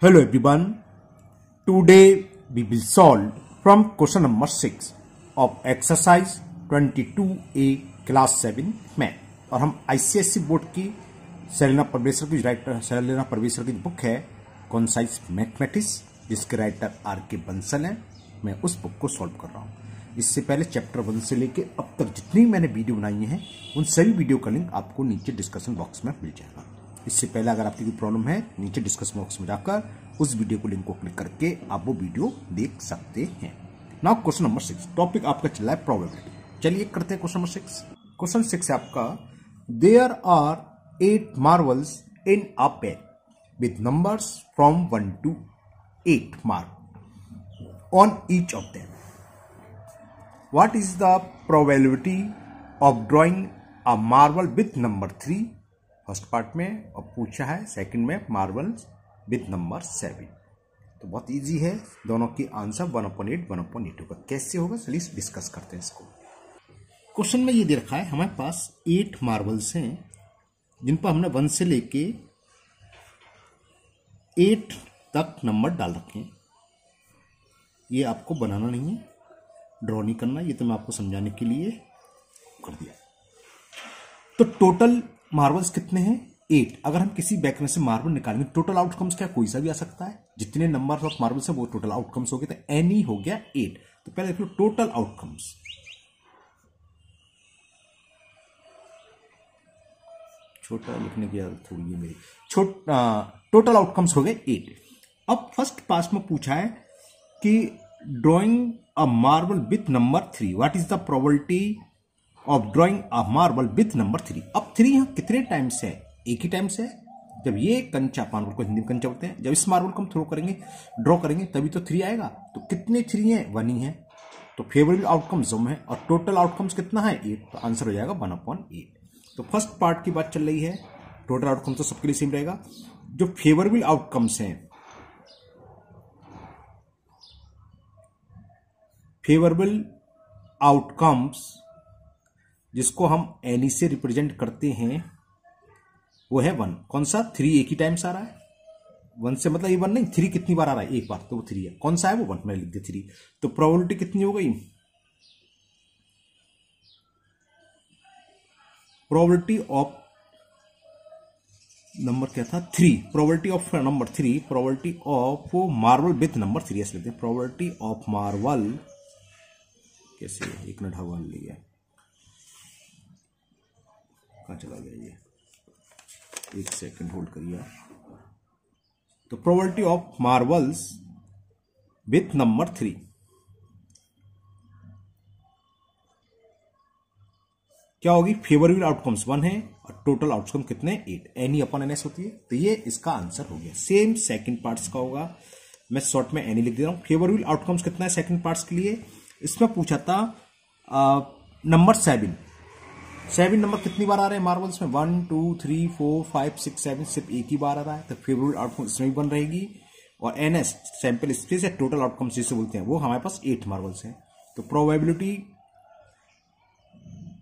Hello everyone. Today we will solve from question number 6 of exercise 22A class 7 math. और हम ICSE board की Selena परवेसर की book है concise mathematics, जिसके writer R K. Bansal हैं। मैं उस बुक को सॉल्व कर रहा हूँ। इससे पहले चैप्टर 1 से लेके अब तक जितनी मैंने वीडियो बनाई हैं उन सभी वीडियो का लिंक आपको नीचे डिस्कशन बॉक्स में मिल जाएगा। इससे पहले अगर आपकी कोई प्रॉब्लम है, नीचे डिस्कशन बॉक्स में जाकर उस वीडियो को लिंक को क्लिक करके आप वो वीडियो देख सकते हैं। नाउ क्वेश्चन नंबर 6, टॉपिक आपका चल रहा है प्रोबेबिलिटी। चलिए करते हैं क्वेश्चन नंबर 6। क्वेश्चन 6 है आपका, there are 8 marbles in a pack with numbers from 1 to 8 mark on each of them. What is the probability of drawing a marble with number 3 first part में, और पूछा है second में marbles with number 7। तो बहुत easy है, दोनों की आंसर 1/8 1/8 होगा। कैसे होगा चलिए डिस्कस करते हैं इसको। क्वेश्चन में ये दे रखा है हमारे पास 8 मार्बल्स हैं जिन पर हमने 1 से लेके 8 तक नंबर डाल रखे हैं। ये आपको बनाना नहीं है, ड्रॉ नहीं करना, ये तो मैं आपको समझाने के लिए कर दिया। तो टोटल मार्बल्स कितने हैं? 8। अगर हम किसी बैग में से मार्बल निकालेंगे, टोटल आउटकम्स क्या कोई सा भी आ सकता है। जितने नंबर ऑफ मार्बल्स है वो टोटल आउटकम्स हो गए, तो एनी हो गया 8। तो पहले देख लो टोटल आउटकम्स। छोटा लिखने की आदत थोड़ी है मेरी। टोटल आउटकम्स हो गए 8। अब फर्स्ट पार्ट में पूछा है कि drawing a marble with number 3, what is the probability of drawing a marble with number 3। अब 3 यहां कितने टाइम्स है? एक ही टाइम्स है। जब ये कंचा, मार्बल को हिंदी में कंचा बोलते हैं, जब इस मार्बल को हम थ्रो करेंगे, ड्रॉ करेंगे, तभी तो 3 आएगा। तो कितने 3 है? 1 ही है। तो फेवरेबल आउटकम्स है और टोटल आउटकम्स कितना है? 8। तो आंसर हो जाएगा 1/8। तो फर्स्ट पार्ट की बात चल रही है, टोटल आउटकम्स तो सबके लिए सेम रहेगा। जो फेवरेबल आउटकम्स हैं, फेवरेबल आउटकम्स जिसको हम एनी से रिप्रेजेंट करते हैं वो है 1। कौन सा? 3 एक ही टाइम्स आ रहा है। 1 से मतलब ये 1 नहीं, 3 कितनी बार आ रहा है? एक बार, तो वो 3 है। कौन सा है वो? 1। मैंने लिख दिया 3। तो प्रोबेबिलिटी कितनी हो गई? प्रोबेबिलिटी ऑफ नंबर क्या था? 3। Probability of number 3, probability of marble with number 3 ऐसे लिखते हैं। प्रोबेबिलिटी ऑफ मार्बल, कैसे? एक मिनट हवा लिया, कहाँ चला गया ये? एक सेकंड होल्ड करिए। तो probability of marbles with number 3, क्या होगी? फेवरेबल आउटकम्स 1 है और टोटल आउटकम कितने? 8। एनी अपॉन एनएस होती है। तो ये इसका आंसर हो गया। सेम सेकंड पार्ट्स का होगा, मैं शॉर्ट में एनी लिख दे रहा हूं। फेवरेबल आउटकम्स कितना है सेकंड पार्ट्स के लिए? इसमें पूछा था नंबर 7। 7 नंबर कितनी बार आ रहे हैं मार्बल्स में? 1 2 3 4 5 6 7, सिर्फ एक ही बार आ रहा है। तो फेवरेबल आउटकम इसमें भी बन रहेगी। और एनएस सैंपल स्पेस है, टोटल आउटकम्स जिसे बोलते हैं, वो हमारे पास 8 मार्बल्स हैं। तो प्रोबेबिलिटी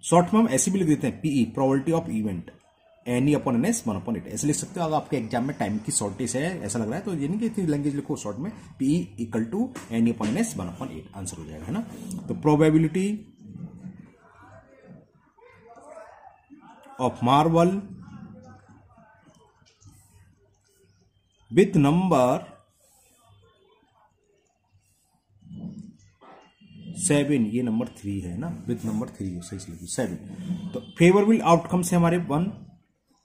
शॉर्ट में हम ऐसे भी लिख देते हैं, PE, probability of event, NE upon NS 1/8 ऐसे लिख सकते हो। अगर आपके एग्जाम में टाइम की शॉर्टेज है ऐसा लग रहा है तो ये नहीं कि इतनी लैंग्वेज लिखो शॉर्ट में, PE equal to NE upon NS 1/8 answer हो जाएगा, है ना। तो probability of marble with number 7, ये नंबर 3 है ना, विथ नंबर 3 सही से लिखिए 7। तो फेवरेबल आउटकम्स है हमारे 1,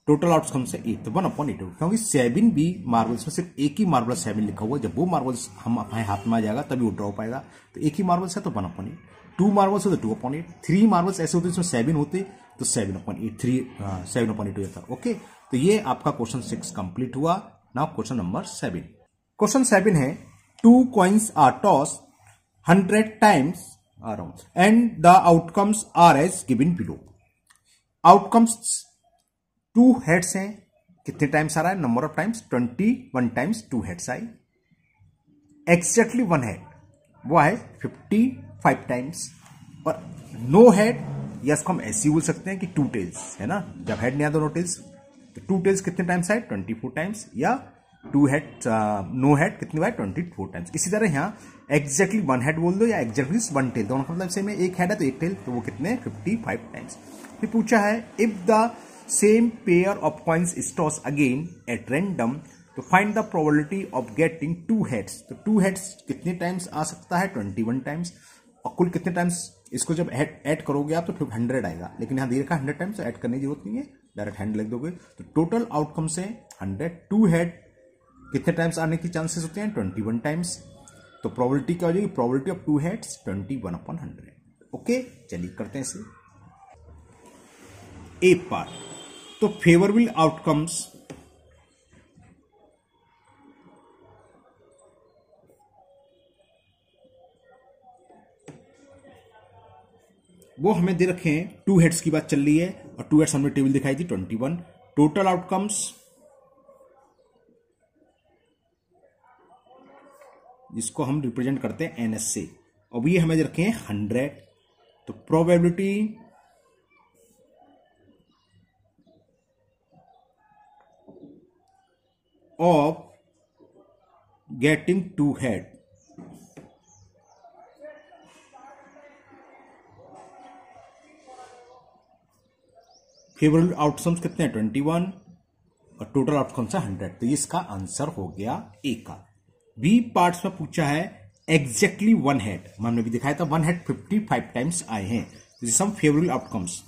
टोटल आउटकम्स है 8। तो 1/8 क्योंकि 7 भी मार्बल्स में सिर्फ एक ही मार्बल 7 लिखा हुआ है। जब वो मार्बल्स हम अपने हाथ में आ जाएगा तभी वो ड्रॉ पाएगा। तो एक ही मार्बल्स है तो 1/8। 2 मार्बल्स हो तो 2/8। 3 मार्बल्स ऐसे होते जिसमें 7 होते तो 7/8, 7/8 हो जाता। ओके, तो ये आपका क्वेश्चन 6 कंप्लीट हुआ। Now question number 7। क्वेश्चन 7 है, 2 coins are tossed 100 times around and the outcomes are as given below। Outcomes 2 heads हैं, कितने टाइम्स आ रहा है? Number of times 21 times 2 heads I. Exactly 1 head वो है 55 टाइम्स। और नो हेड, या इसको हम ऐसे ही बोल सकते हैं कि 2 टेल्स है ना, जब हेड नहीं आया दोनों टेल्स, तो 2 टेल्स कितने टाइम्स आए? 24 टाइम्स। या टू हेड नो हेड कितनी बार 24 टाइम्स। इसी तरह यहाँ एग्जैक्टली वन हेड बोल दो या एग्जैक्टली वन टेल, दोनों का मतलब सेम है, एक हेड है तो एक टेल, तो वो कितने 55 टाइम्स। फिर पूछा है if the same pair of coins is toss again at random to find the probability of getting two heads. तो टू हेड्स कितने टाइम्स आ सकता है 21 टाइम्स, और कुल कितने टाइम्स इसको जब ऐड करोगे आप तो 100 आएगा, लेकिन यहाँ दे रखा 100 टाइम्स, ऐड करने की जरूरत नहीं है, डायरेक्ट हैंड लिख दोगे। तो टोटल आउटकम से 100, टू हेड कितने टाइम्स आने की चांसेस होते हैं 21 टाइम्स। तो प्रोबेबिलिटी क्या हो जाएगी, probability of two heads 21/100। Okay, चलिए करते हैं इसे। ए पार्ट, तो फेवरेबल आउटकम्स वो हमें दे रखे हैं, टू हेड्स की बात चल रही है और टू हेड्स हमने टेबल दिखाई थी 21। टोटल आउटकम्स जिसको हम रिप्रेजेंट करते हैं एनएस से, अब ये हमें दे रखे हैं 100। तो probability of getting two head favourable outcomes कितने हैं 21 और टोटल आउटकम्स है 100। तो ये इसका आंसर हो गया ए का। बी पार्ट्स में पूछा है एग्जैक्टली वन हेड, हमने भी दिखाया था वन हेड 55 टाइम्स आए हैं। सम फेवरेबल आउटकम्स,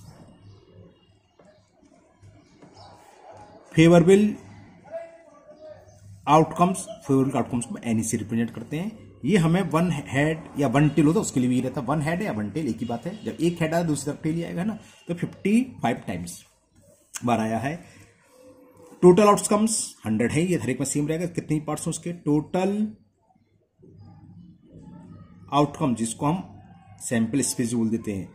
फेवरेबल आउटकम्स को एनी से रिप्रेजेंट करते हैं। ये हमें वन हेड या वन टेल होता है उसके लिए भी रहता है, वन हेड या वन टेल एक ही बात है। जब एक हेड आया दूसरी तरफ टेल आएगा ना, तो 55 टाइम्स बार आया है। टोटल आउटकम्स 100 है, ये हर एक में सेम रहेगा। कितने पार्ट्स हैं उसके, टोटल आउटकम जिसको हम सैंपल स्पेस बोल देते हैं,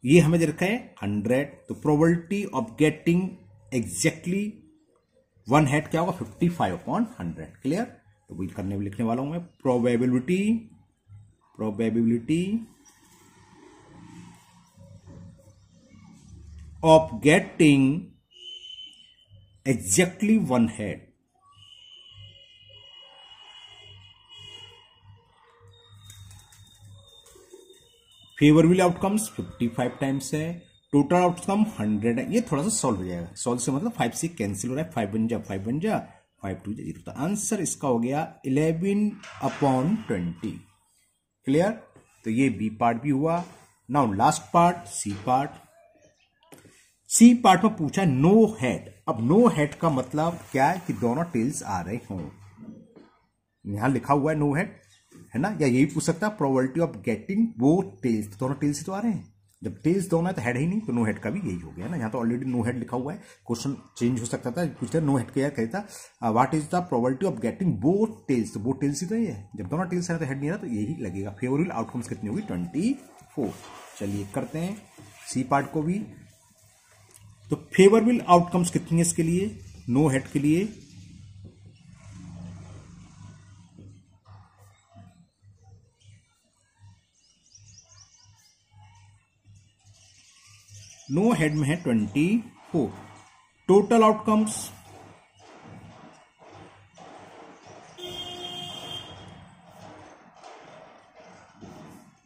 ये हमें दे रखा है 100। तो probability of getting exactly one head क्या होगा 55/100। क्लियर, तो वही करने में लिखने वाला हूं मैं। Probability of getting exactly one head favourable outcomes 55 times है, टोटल आउटकम 100 है। ये थोड़ा सा सॉल्व हो जाएगा, सॉल्व से मतलब 5 से कैंसिल हो रहा है, 5 बन जा 5 बन जा 5 2 0। तो आंसर इसका हो गया 11/20। क्लियर, तो ये बी पार्ट भी हुआ। Now last part C part. C part में पूछा नो हेड। अब नो हेड का मतलब क्या है कि दोनों टेल्स आ रहे हों, यहां लिखा हुआ है नो हेड है ना, या यही पूछ सकता है probability of getting both tails, तो दोनों टेल्स ही तो आ रहे हैं। जब टेल्स दोनों है तो हेड ही नहीं, तो नो हेड का भी यही हो गया ना। यहाँ तो ऑलरेडी नो हेड लिखा हुआ है, क्वेश्चन चेंज हो सकता था, पूछते नो हेड क्या कहता what is the probability of getting both tails, तो बोथ टेल्स ही तो ये है। जब दोनों टेल्स है तो हेड नहीं रहा, तो यही लगेगा। फेवरेबल आउटकम्स कितनी होगी 24। चलिए करते हैं सी पार्ट को भी। तो फेवरेबल आउटकम्स कितनी है इसके लिए, नो हेड के लिए, नो हेड में है 24। टोटल आउटकम्स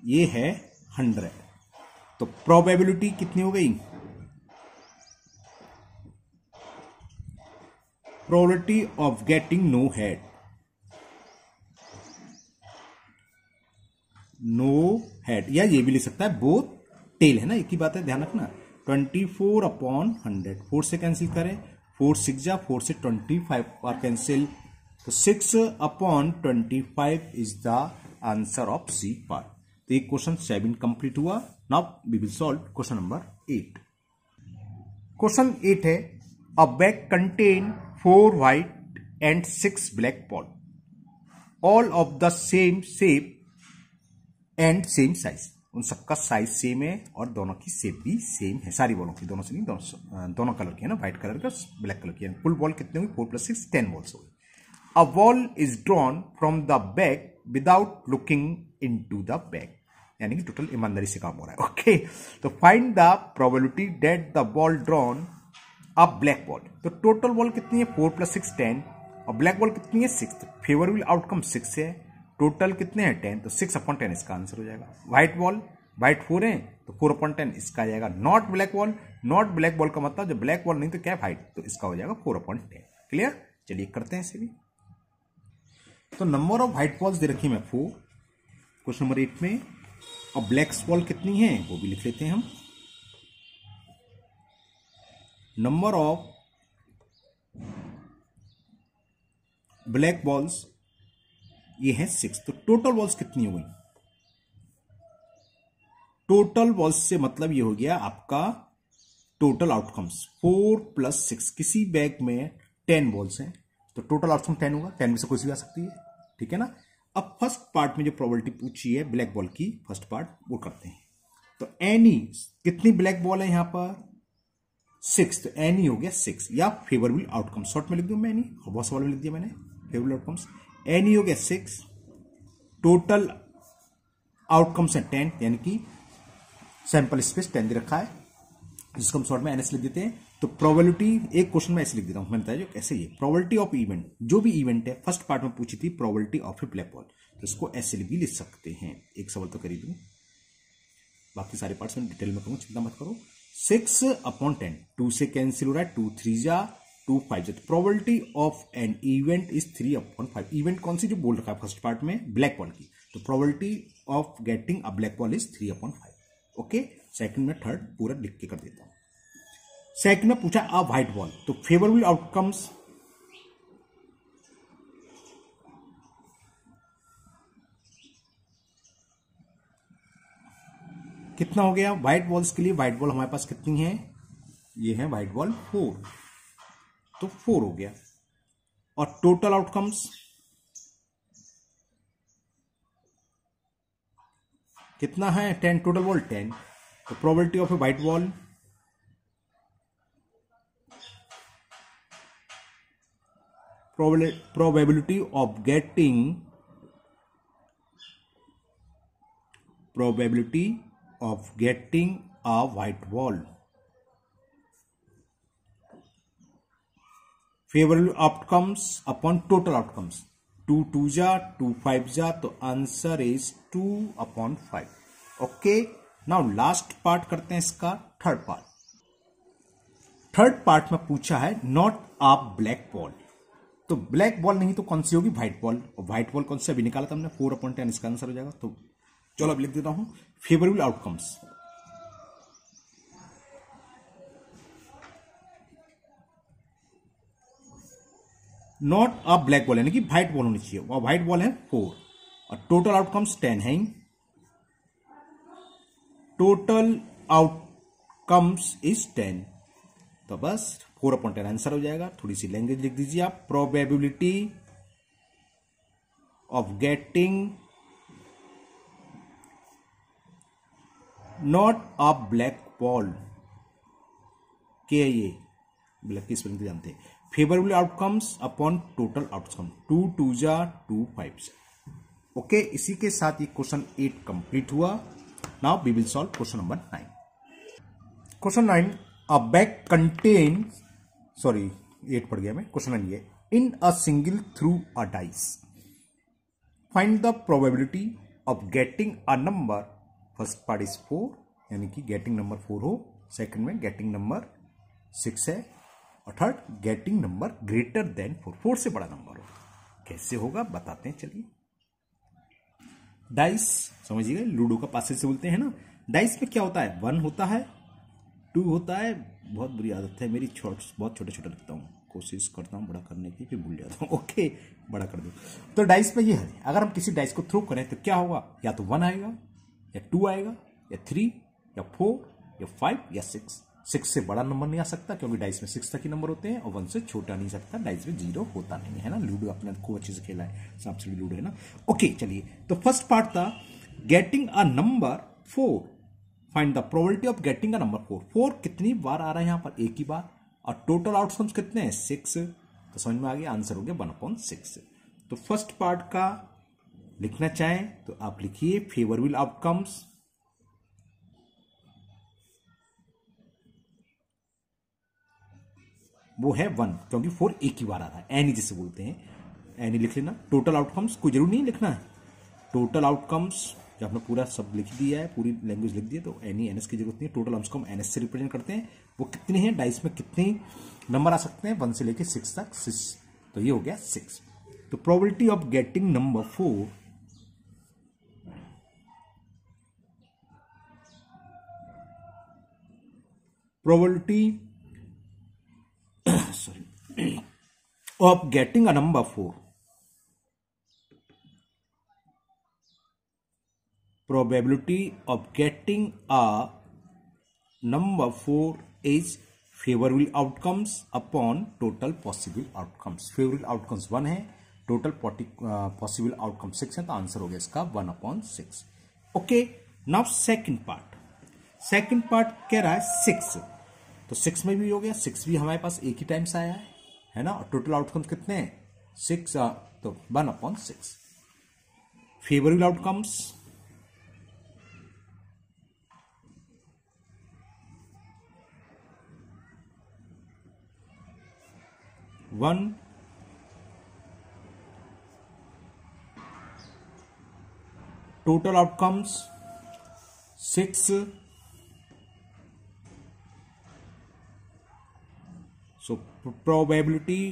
ये है 100। तो प्रोबेबिलिटी कितनी हो गई, probability of getting no head, या ये भी लिख सकता है बोथ टेल है ना, एक ही बात है, ध्यान रखना। 24/100, 4 से कैंसिल करें, 4 6 जा 4 से 25 और कैंसिल, तो 6/25 is the answer of C part. तो ये क्वेश्चन 7 कंप्लीट हुआ। Now we will solve question number 8। Question 8 है a bag contain 4 white and 6 black ball, all of the same shape and same size. उन सबका size same है और दोनों की शेप भी सेम है, सारी बॉलों की, दोनों से नहीं, दोनों कलर की है ना, व्हाइट कलर का ब्लैक कलर की है। कुल बॉल कितने हुई 4 + 6 10 बॉल्स हुई। A ball is drawn from the bag without looking into the bag, यानी कि टोटल ईमानदारी से काम हो रहा है। ओके, तो find the probability that the ball drawn a black ball. तो टोटल बॉल कितनी है 4 + 6 10, और ब्लैक बॉल कितनी है 6, फेवरेबल आउटकम 6 है, टोटल कितने हैं 10, तो 6/10 इसका आंसर हो जाएगा। व्हाइट बॉल, व्हाइट 4 है तो 4/10 इसका आ जाएगा। Not black ball, not black ball का मतलब जब ब्लैक बॉल नहीं तो क्या है व्हाइट, तो इसका हो जाएगा 4/10। क्लियर, चलिए करते हैं इसे भी। तो नंबर ऑफ व्हाइट बॉल्स दे रखी है 4 क्वेश्चन नंबर 8 में, और ब्लैक बॉल कितनी है वो भी लिख लेते हैं हम। नंबर ऑफ ब्लैक बॉल्स ये है 6, तो टोटल बॉल्स कितनी हो गई? टोटल बॉल्स से मतलब ये हो गया आपका टोटल आउटकम्स 4 + 6। किसी बैग में 10 बॉल्स हैं तो टोटल आउटकम 10 होगा, 10 में से कोई सी भी आ सकती है, ठीक है ना। अब फर्स्ट पार्ट में जो प्रोबेबिलिटी पूछी है ब्लैक बॉल की, फर्स्ट पार्ट वो करते हैं। तो एनी, कितनी ब्लैक बॉल है यहां पर 6, तो एनी हो गया 6, या फेवरेबल आउटकम, शॉर्ट में लिख दूं मैं एनी, बहुत सवाल में लिख दिया मैंने फेवरेबल आउटकम्स। एनी हो गया 6, टोटल आउटकम्स है 10, यानी कि सैंपल स्पेस 10 दे रखा है, जिसको हम शॉर्ट में एनएस लिख देते हैं। तो प्रोबेबिलिटी, एक क्वेश्चन में ऐसे लिख देता हूं, मैंने बताया जो कैसे, ये प्रोबेबिलिटी ऑफ इवेंट, जो भी इवेंट है फर्स्ट पार्ट में पूछी थी probability of A black ball, तो इसको ऐसे भी लिख सकते हैं। एक सवाल तो कर ही दूं, बाकी सारे पार्ट्स में डिटेल में करूंगा, चिंता मत करो। 6/10, 2 से कैंसिल हो रहा है, 2 3 जा 2 5 जा, probability of an event is 3/5। Event कौन सी जो बोल रखा है फर्स्ट पार्ट में ब्लैक बॉल की, तो probability of getting a black ball is 3/5। Okay, second में थर्ड पूरा लिख के कर देता हूं। सेकंड में पूछा अ व्हाइट बॉल, तो फेवरेबल आउटकम्स कितना हो गया व्हाइट बॉल्स के लिए? व्हाइट बॉल हमारे पास कितनी है, ये है व्हाइट बॉल 4, तो 4 हो गया। और टोटल आउटकम्स कितना है 10, टोटल बॉल 10, तो probability of a white ball probability of getting a white ball, favorable outcomes upon total outcomes, 2 2 जा 2 5 जा, तो answer is 2/5। Okay, now last part करते हैं इसका, थर्ड पार्ट। थर्ड पार्ट में पूछा है नॉट अ ब्लैक बॉल, तो ब्लैक बॉल नहीं तो कौन सी होगी व्हाइट बॉल, और व्हाइट बॉल कौन सा अभी निकाला था हमने 4/10, इसका आंसर हो जाएगा। तो चलो अब लिख देता हूं favourable outcomes, not a black ball यानी कि व्हाइट बॉल होनी चाहिए, और व्हाइट बॉल है 4, और टोटल आउटकम्स 10 है, टोटल आउटकम्स इज 10, तो बस 4/10 आंसर हो जाएगा। थोड़ी सी लैंग्वेज लिख दीजिए आप, probability of getting not a black ball, के ये ब्लैक की स्पेलिंग जानते हैं, favourable outcomes upon total outcome, 2 2 जा 2 5 जा। ओके, इसी के साथ ये क्वेश्चन 8 कंप्लीट हुआ। Now we will solve question number 9। Question 9, a bag contain, sorry 8 पढ़ गया मैं, क्वेश्चन 9 ये, in a single throw a dice find the probability of getting a number, first part is 4 यानी कि गेटिंग नंबर 4 हो, second में getting number 6 है, और third getting number greater than 4, 4 से बड़ा नंबर हो। कैसे होगा बताते हैं, चलिए। डाइस समझिएगा, लूडो का पासे से बोलते हैं ना। डाइस में क्या होता है, 1 होता है, 2 होता है, बहुत बुरी आदत है मेरी, बहुत छोटे छोटे लिखता हूँ, कोशिश करता हूँ बड़ा करने की, फिर भूल जाता हूँ। ओके, बड़ा कर दो। तो डाइस में ये है, अगर हम किसी डाइस को थ्रो करें तो क्या होगा, या तो 1 आएगा, या 2 आएगा, या 3, या 4, या 5, या 6। 6 से बड़ा नंबर नहीं आ सकता क्योंकि डाइस में 6 तक ही नंबर होते हैं, और 1 से छोटा नहीं सकता, डाइस में 0 होता नहीं है ना। लूडो अपने खूब अच्छे से खेला है, सांप सीढ़ी लूडो है ना। ओके चलिए, तो फर्स्ट पार्ट था getting a number 4, find the probability of getting a number 4। 4 कितनी बार आ रहा है यहां पर, एक ही बार, और टोटल आउटकम्स कितने हैं 6, तो समझ में आ गया, आंसर हो गया 1/6। तो फर्स्ट पार्ट का लिखना चाहें तो आप लिखिए फेवरेबल आउटकम्स वो है 1, क्योंकि 4 एक ही बार आ रहा है, एनी जिसे बोलते हैं, एनी लिख लेना। टोटल आउटकम्स कोई जरूर नहीं लिखना है, टोटल आउटकम्स जब आपने पूरा सब लिख दिया है, पूरी लैंग्वेज लिख दी है, तो एनी एनएस की जरूरत नहीं है। टोटल आउटकम्स को हम एनएस से रिप्रेजेंट करते हैं। वो कितने हैं, डाइस में कितने नंबर आ सकते हैं, 1 से लेके 6 तक, 6, तो ये हो गया 6। तो probability of getting number 4 probability sorry of getting a number 4, probability of getting a number 4 is favorable outcomes upon total possible outcomes। favorable outcomes 1 है, total possible outcome 6 है, तो आंसर हो गया इसका 1/6। ओके, नाउ सेकंड पार्ट कह रहा है 6, तो 6 में भी हो गया, 6 भी हमारे पास एक ही टाइम से आया है ना, और टोटल आउटकम्स कितने हैं, 6, तो 1/6। Favourable outcomes 1, total outcomes 6, so probability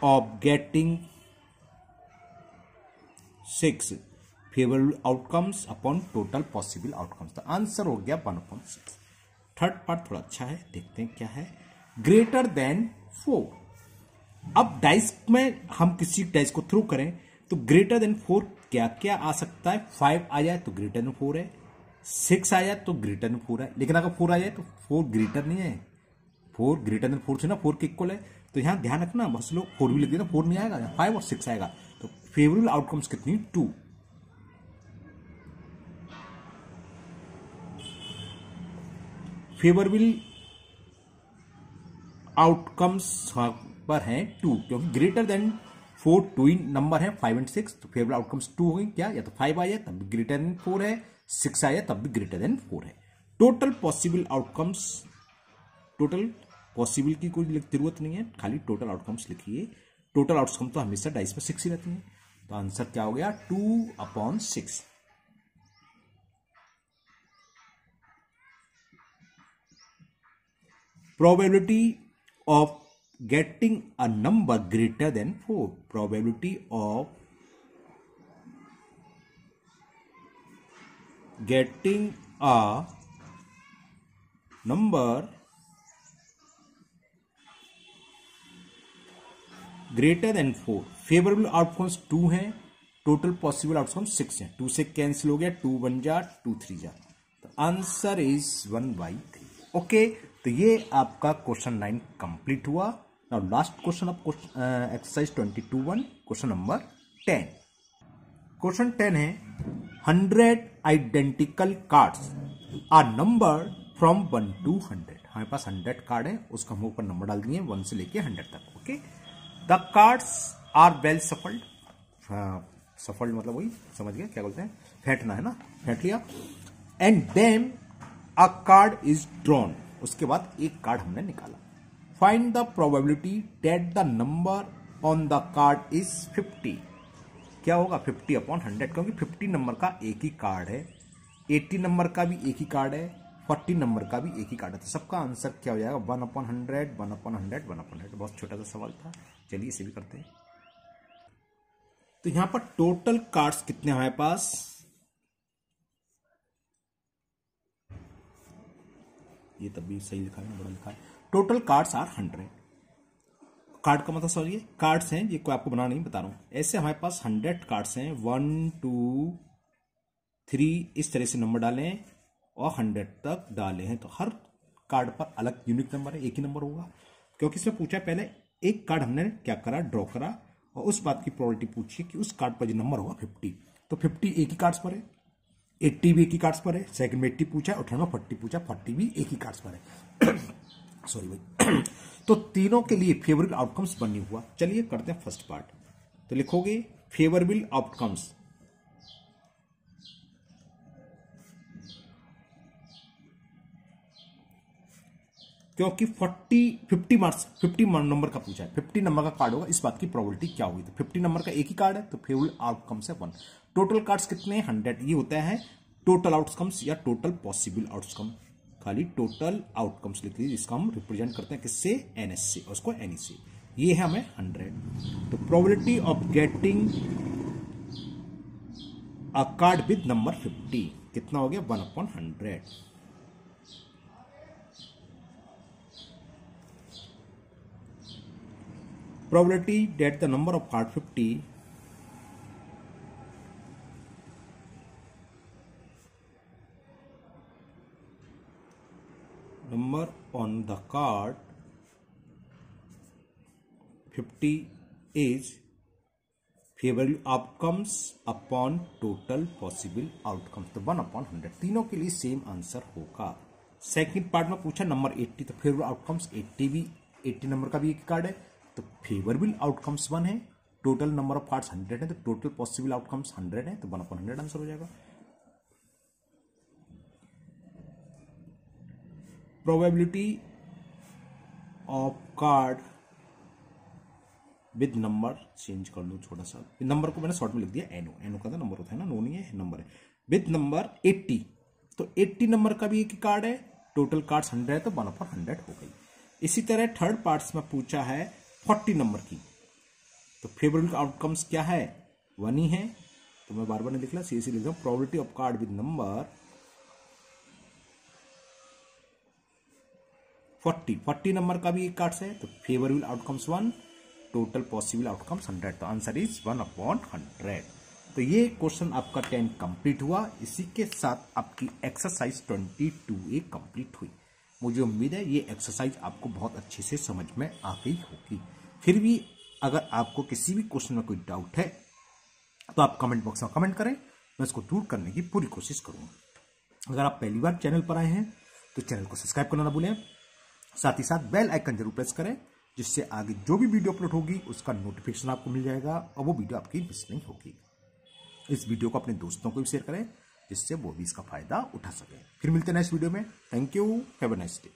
of getting 6 favorable outcomes upon total possible outcomes, तो आंसर हो गया 1/6। थर्ड पार्ट थोड़ा अच्छा है, देखते हैं क्या है। ग्रेटर देन 4, अब डाइस में हम किसी डाइस को थ्रो करें तो ग्रेटर देन 4 क्या क्या आ सकता है, 5 आ जाए तो ग्रेटर देन 4 है, 6 आ जाए तो ग्रेटर देन 4 है, लेकिन अगर 4 आ जाए तो 4 ग्रेटर नहीं है, 4 ग्रेटर देन 4 से ना 4 के इक्वल है, तो यहां ध्यान रखना, बहुत से लोग 4 भी लिख देते, 4 नहीं आएगा, 5 और 6 आएगा। तो फेवरेबल आउटकम्स कितनी, 2। फेवरेबल आउटकम्स पर है 2, क्योंकि ग्रेटर देन 4 2 ही नंबर है, 5 एंड 6, तो फेवरेबल आउटकम्स 2 हो गई क्या, या तो 5 आ जाए तब भी ग्रेटर देन 4 है, 6 आ जाए तब भी ग्रेटर देन 4 है। Total possible outcomes, total possible की कोई जरूरत नहीं है, खाली टोटल आउटकम्स लिखिए। टोटल आउटकम तो हमेशा डाइस में 6 ही रहती है, तो आंसर क्या हो गया, 2/6। Probability of getting a number greater than 4, probability of getting a number greater than 4, favourable outcomes 2 है, टोटल पॉसिबल आउटकम्स 6 है, 2 से कैंसिल हो गया, 2 1 जा 2 3 जा, तो आंसर इज 1/3। ओके, तो ये आपका क्वेश्चन 9 कंप्लीट हुआ। Now last question of exercise 22(1), question number 10। Question 10 है 100 identical cards are number from 1 to 100। हमारे पास 100 कार्ड है, उसका हम ऊपर नंबर डाल दिए 1 से लेके 100 तक। Okay, the cards are well shuffled, shuffled मतलब वही समझ गए क्या बोलते हैं, फेंटना है ना, फेंट लिया। And then a card is drawn, उसके बाद एक कार्ड हमने निकाला। Find the probability that the number on the card is 50। क्या होगा, 50/100, क्योंकि 50 नंबर का एक ही कार्ड है, 80 नंबर का भी एक ही कार्ड है, 40 नंबर का भी एक ही कार्ड है, तो सबका आंसर क्या हो जाएगा, 1/100, 1/100, 1/100। बहुत छोटा सा सवाल था, चलिए इसे भी करते हैं। तो यहां पर टोटल कार्ड्स कितने हमारे पास, ये तब भी सही लिखा है, बड़ा लिखा है। Total cards are 100। कार्ड का मतलब समझिए, कार्ड्स हैं, ये कोई आपको बनाना नहीं बता रहा हूं, ऐसे हमारे पास 100 कार्ड्स हैं, 1 2 3 इस तरह से नंबर डाले हैं और 100 तक डाले हैं, तो हर कार्ड पर अलग यूनिक नंबर है, एक ही नंबर होगा, क्योंकि इसमें पूछा पहले एक कार्ड हमने क्या करा, ड्रॉ करा, और उस बात की प्रोबेबिलिटी पूछी कि उस कार्ड पर जो नंबर होगा 50, तो 50 एक ही कार्ड्स पर है, 80 भी एक ही कार्ड्स पर है, सेकंड में 80 पूछा और थर्ड में 40 पूछा, 40 भी एक ही कार्ड्स पर है। सॉरी भाई। तो तीनों के लिए फेवरेबल आउटकम्स बनी हुआ। चलिए करते हैं फर्स्ट पार्ट। तो लिखोगे फेवरेबल आउटकम्स, क्योंकि 50 नंबर का पूछा है, 50 नंबर का कार्ड होगा, इस बात की प्रोबेबिलिटी क्या होगी। तो 50 नंबर का एक ही कार्ड है तो फेवरेबल आउटकम्स है 1। टोटल कार्ड्स कितने हैं 100। ये होता है टोटल आउटकम्स या टोटल पॉसिबल आउटकम। खाली टोटल आउटकम्स लिख लीजिए, जिसका हम रिप्रेजेंट करते हैं किससे, NS से, और उसको NE से। ये है हमें 100। तो probability of getting a card with number 50 कितना हो गया, 1/100। probability that the number of card 50 number on the card 50 is favorable outcomes upon total possible outcomes। तो 1/100 तीनों के लिए सेम आंसर होगा। सेकंड पार्ट में पूछा नंबर 80, तो फेवरेबल आउटकम्स 80 नंबर का भी एक कार्ड है तो फेवरेबल आउटकम्स 1 है। टोटल नंबर ऑफ कार्ड्स 100 है तो टोटल पॉसिबल आउटकम्स 100 है, तो 1/100 आंसर हो जाएगा। Probability of card with number, change कर लो थोड़ा सा, नंबर को मैंने शॉर्ट में लिख दिया एनो का था, नंबर होता है ना, नो नहीं है, नंबर है। विद नंबर 80, तो 80 नंबर का भी एक ही कार्ड है, टोटल कार्ड्स 100 है तो 1/100 हो गई। इसी तरह थर्ड पार्ट्स में पूछा है 40 नंबर की, तो फेवरेबल आउटकम्स क्या है, 1 ही है, तो मैं बार बार नहीं लिख रहा, सीधे लिख रहा हूं। Probability of card with number 40 number का भी एक कार्ड है तो favourable outcomes 1, total possible outcomes 100, तो आंसर इज 1/100। तो ये क्वेश्चन आपका 10 कंप्लीट हुआ। इसी के साथ आपकी एक्सरसाइज 22A कंप्लीट हुई। मुझे उम्मीद है ये एक्सरसाइज आपको बहुत अच्छे से समझ में आ गई होगी। फिर भी अगर आपको किसी भी क्वेश्चन में कोई डाउट है तो आप कमेंट बॉक्स में कमेंट करें, मैं इसको दूर करने की पूरी कोशिश करूंगा। अगर आप पहली बार चैनल पर आए हैं तो चैनल को सब्सक्राइब करना ना भूलें, साथ ही साथ बेल आइकन जरूर प्रेस करें, जिससे आगे जो भी वीडियो अपलोड होगी उसका नोटिफिकेशन आपको मिल जाएगा और वो वीडियो आपकी मिस नहीं होगी। इस वीडियो को अपने दोस्तों को भी शेयर करें, जिससे वो भी इसका फायदा उठा सके। फिर मिलते हैं नेक्स्ट वीडियो में। Thank you, have a nice day.